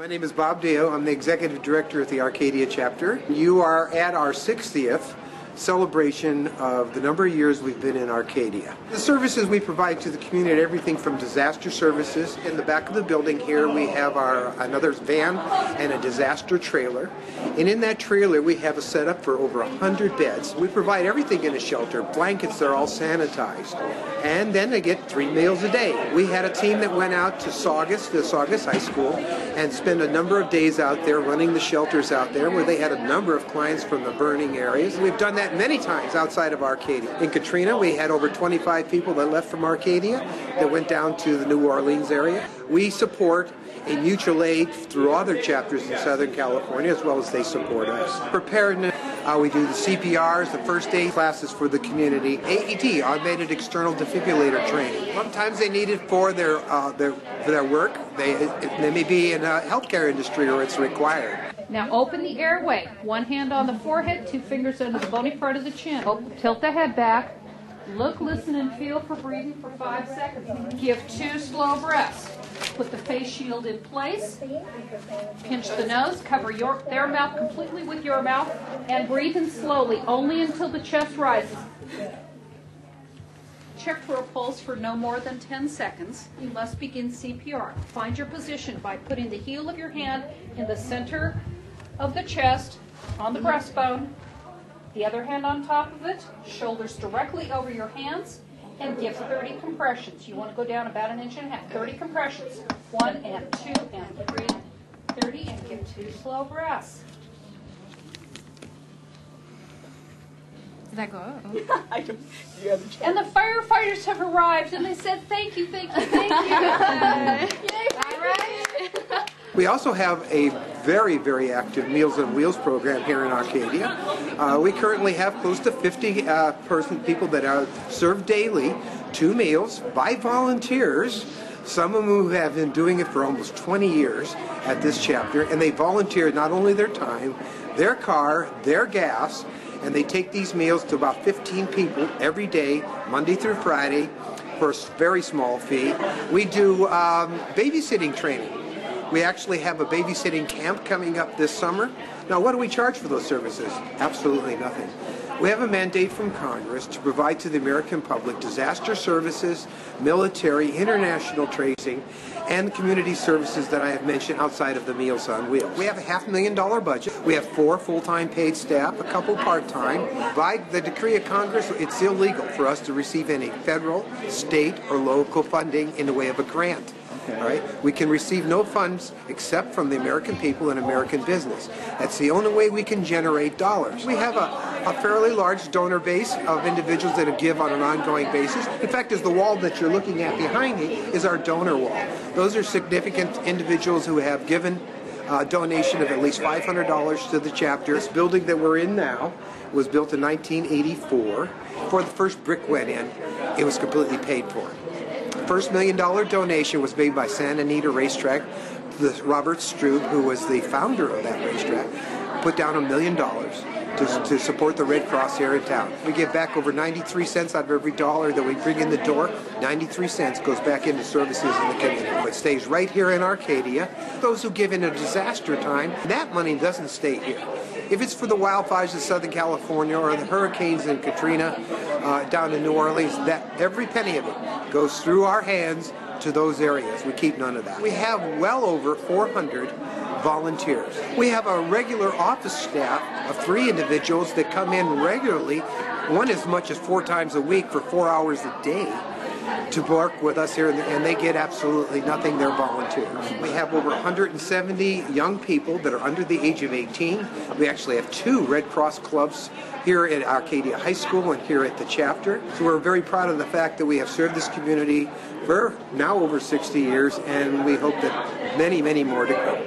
My name is Bob Deo. I'm the Executive Director at the Arcadia chapter. You are at our 60th celebration of the number of years we've been in Arcadia. The services we provide to the community, everything from disaster services. In the back of the building here we have another van and a disaster trailer. And in that trailer we have a setup for over 100 beds. We provide everything in a shelter. Blankets, they're all sanitized. And then they get 3 meals a day. We had a team that went out to Saugus High School, and spent a number of days out there running the shelters out there where they had a number of clients from the burning areas. We've done that many times outside of Arcadia. In Katrina, we had over 25 people that left from Arcadia that went down to the New Orleans area. We support a mutual aid through other chapters in Southern California, as well as they support us. Preparedness, we do the CPRs, the first aid classes for the community. AED, automated external defibrillator training. Sometimes they need it for their work. They may be in a healthcare industry or it's required. Now open the airway. One hand on the forehead, 2 fingers under the bony part of the chin. Tilt the head back. Look, listen, and feel for breathing for 5 seconds. Give 2 slow breaths. Put the face shield in place. Pinch the nose. Cover their mouth completely with your mouth. And breathe in slowly, only until the chest rises. Check for a pulse for no more than 10 seconds. You must begin CPR. Find your position by putting the heel of your hand in the center of the chest, on the breastbone, the other hand on top of it, shoulders directly over your hands, and give 30 compressions. You want to go down about 1.5 inches. 30 compressions. 1 and 2 and 3, 30, and give 2 slow breaths. Did that go? I don't. And the firefighters have arrived, and they said, "Thank you, thank you, thank you." Yay! All right. We also have a very, very active Meals on Wheels program here in Arcadia. We currently have close to 50 people that are served daily 2 meals by volunteers. Some of them who have been doing it for almost 20 years at this chapter, and they volunteer not only their time, their car, their gas, and they take these meals to about 15 people every day, Monday through Friday, for a very small fee. We do babysitting training. We actually have a babysitting camp coming up this summer. Now, what do we charge for those services? Absolutely nothing. We have a mandate from Congress to provide to the American public disaster services, military, international tracing, and community services that I have mentioned outside of the Meals on Wheels. We have a $500,000 budget. We have 4 full-time paid staff, a couple part-time. By the decree of Congress, it's illegal for us to receive any federal, state, or local funding in the way of a grant. Okay. All right? We can receive no funds except from the American people and American business. That's the only way we can generate dollars. We have a fairly large donor base of individuals that give on an ongoing basis. In fact, as the wall that you're looking at behind me is our donor wall. Those are significant individuals who have given a donation of at least $500 to the chapter. This building that we're in now was built in 1984. Before the first brick went in, it was completely paid for. First $1 million donation was made by Santa Anita Racetrack. Robert Strube, who was the founder of that racetrack, put down $1 million to support the Red Cross here in town. We give back over 93 cents out of every dollar that we bring in the door. 93 cents goes back into services in the community. It stays right here in Arcadia. Those who give in a disaster time, that money doesn't stay here. If it's for the wildfires in Southern California or the hurricanes in Katrina down in New Orleans, that every penny of it goes through our hands to those areas. We keep none of that. We have well over 400 volunteers. We have a regular office staff of 3 individuals that come in regularly, one as much as 4 times a week for 4 hours a day to work with us here, and they get absolutely nothing. They're volunteers. We have over 170 young people that are under the age of 18. We actually have 2 Red Cross clubs here at Arcadia High School and here at the chapter. So we're very proud of the fact that we have served this community for now over 60 years, and we hope that many, many more to come.